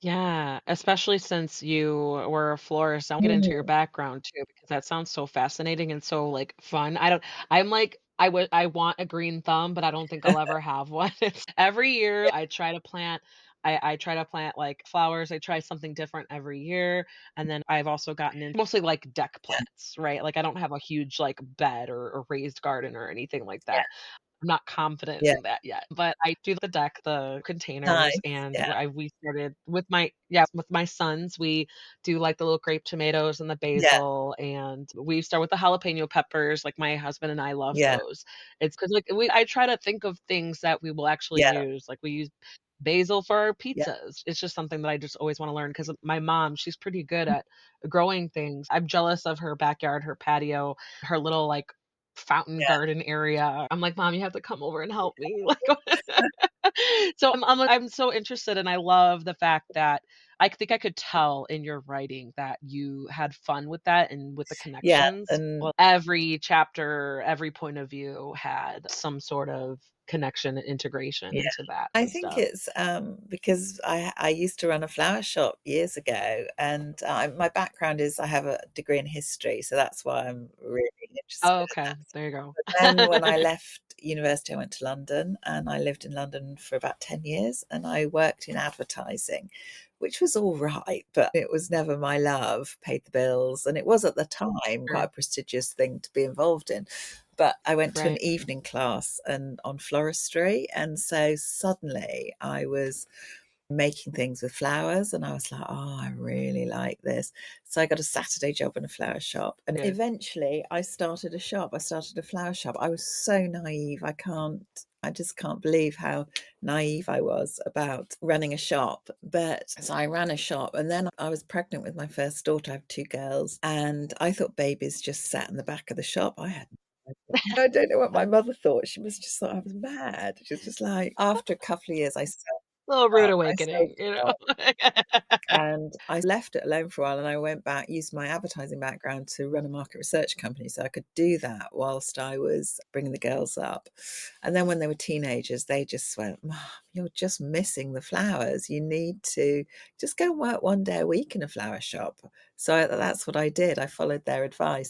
Yeah, especially since you were a florist. I'll get into your Mm. background too because that sounds so fascinating and so, like, fun. I don't I'm like, I want a green thumb, but I don't think I'll ever have one. It's every year Yeah, I try to plant, like, flowers. I try something different every year, and then I've also gotten in mostly, like, deck yeah, plants, right? Like, I don't have a huge, like, bed or raised garden or anything like yeah, that. I'm not confident yeah. in that yet, but I do the deck, the containers, Nice. and Yeah, we started with with my sons, we do, like, the little grape tomatoes and the yeah, basil, and we start with the jalapeno peppers, like, my husband and I love yeah, those. It's 'cause, like, I try to think of things that we will actually yeah, use, like, we use basil for our yeah. pizzas. It's just something that I just always wanna learn because my mom, she's pretty good at growing things. I'm jealous of her backyard, her patio, her little, like, fountain Yeah, garden area. I'm like, "Mom, you have to come over and help me." Like, so I'm so interested, and I love the fact that I think I could tell in your writing that you had fun with that and with the yeah, connections. and Well, every chapter, every point of view had some sort of connection and integration yeah. into that I and think stuff. it's, because I used to run a flower shop years ago, and, my background is I have a degree in history, so that's why I'm really interested Oh, in okay. that. There you go. But then when I left university, I went to London, and I lived in London for about 10 years, and I worked in advertising, which was all right, but it was never my love, paid the bills, and it was at the time quite Sure. a prestigious thing to be involved in. But I went to an Right. evening class and on floristry, and so suddenly I was making things with flowers, and I was like, "Oh, I really like this." So I got a Saturday job in a flower shop, and Good. eventually I started a shop. I started a flower shop. I was so naive. I just can't believe how naive I was about running a shop. But so I ran a shop, and then I was pregnant with my first daughter. I have 2 girls, and I thought babies just sat in the back of the shop. I had I don't know what my mother thought. She must just thought I was mad. She was just like after a couple of years, Little rude I sold awakening, the you know? shop. And I left it alone for a while, and I went back, used my advertising background to run a market research company, so I could do that whilst I was bringing the girls up. And then when they were teenagers, they just went, "Mom, you're just missing the flowers. You need to just go and work 1 day a week in a flower shop." So that's what I did. I followed their advice.